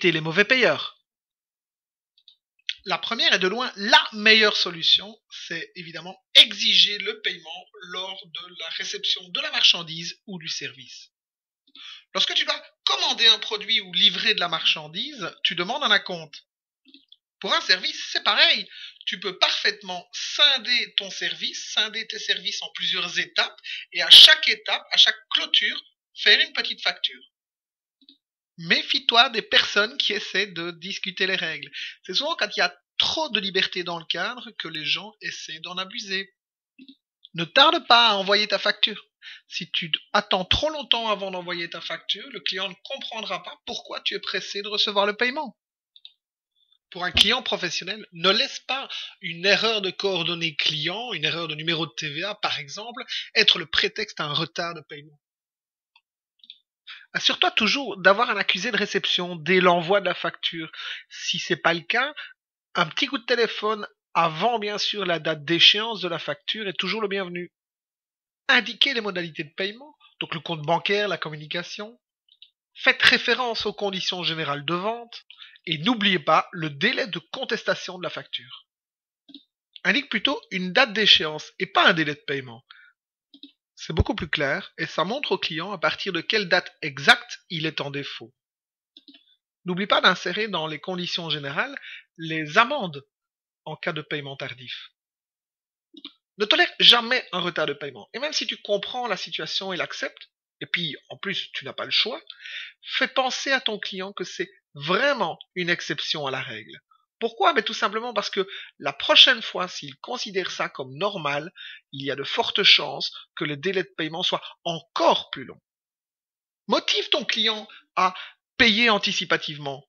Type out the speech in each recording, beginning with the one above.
éviter les mauvais payeurs? La première est de loin la meilleure solution, c'est évidemment exiger le paiement lors de la réception de la marchandise ou du service. Lorsque tu dois commander un produit ou livrer de la marchandise, tu demandes un acompte. Pour un service, c'est pareil. Tu peux parfaitement scinder tes services en plusieurs étapes et à chaque étape, à chaque clôture, faire une petite facture. Méfie-toi des personnes qui essaient de discuter les règles. C'est souvent quand il y a trop de liberté dans le cadre que les gens essaient d'en abuser. Ne tarde pas à envoyer ta facture. Si tu attends trop longtemps avant d'envoyer ta facture, le client ne comprendra pas pourquoi tu es pressé de recevoir le paiement. Pour un client professionnel, ne laisse pas une erreur de coordonnées client, une erreur de numéro de TVA par exemple, être le prétexte à un retard de paiement. Assure-toi toujours d'avoir un accusé de réception dès l'envoi de la facture. Si ce n'est pas le cas, un petit coup de téléphone avant bien sûr la date d'échéance de la facture est toujours le bienvenu. Indiquez les modalités de paiement, donc le compte bancaire, la communication. Faites référence aux conditions générales de vente et n'oubliez pas le délai de contestation de la facture. Indique plutôt une date d'échéance et pas un délai de paiement. C'est beaucoup plus clair et ça montre au client à partir de quelle date exacte il est en défaut. N'oublie pas d'insérer dans les conditions générales les amendes en cas de paiement tardif. Ne tolère jamais un retard de paiement. Et même si tu comprends la situation et l'acceptes, et puis en plus tu n'as pas le choix, fais penser à ton client que c'est vraiment une exception à la règle. Pourquoi? Mais tout simplement parce que la prochaine fois, s'il considère ça comme normal, il y a de fortes chances que le délai de paiement soit encore plus long. Motive ton client à payer anticipativement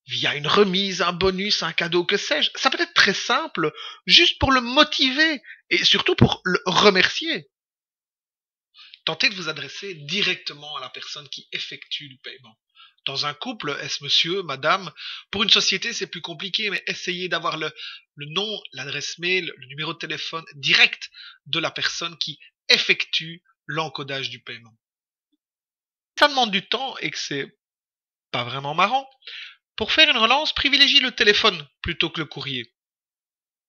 via une remise, un bonus, un cadeau, que sais-je. Ça peut être très simple, juste pour le motiver et surtout pour le remercier. Tentez de vous adresser directement à la personne qui effectue le paiement. Dans un couple, est-ce monsieur, madame? Pour une société, c'est plus compliqué, mais essayez d'avoir le nom, l'adresse mail, le numéro de téléphone direct de la personne qui effectue l'encodage du paiement. Ça demande du temps et que c'est pas vraiment marrant. Pour faire une relance, privilégie le téléphone plutôt que le courrier.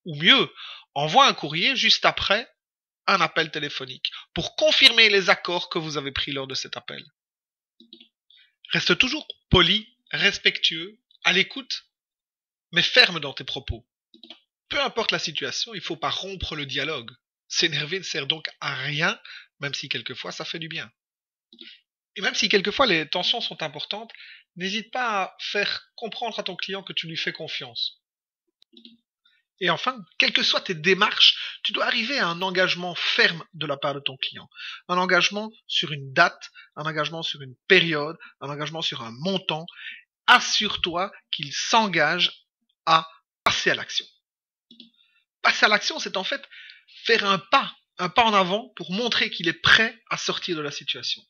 Ou mieux, envoie un courrier juste après un appel téléphonique pour confirmer les accords que vous avez pris lors de cet appel. Reste toujours poli, respectueux, à l'écoute, mais ferme dans tes propos. Peu importe la situation, il ne faut pas rompre le dialogue. S'énerver ne sert donc à rien, même si quelquefois ça fait du bien. Et même si quelquefois les tensions sont importantes, n'hésite pas à faire comprendre à ton client que tu lui fais confiance. Et enfin, quelles que soient tes démarches, tu dois arriver à un engagement ferme de la part de ton client. Un engagement sur une date, un engagement sur une période, un engagement sur un montant. Assure-toi qu'il s'engage à passer à l'action. Passer à l'action, c'est en fait faire un pas en avant pour montrer qu'il est prêt à sortir de la situation.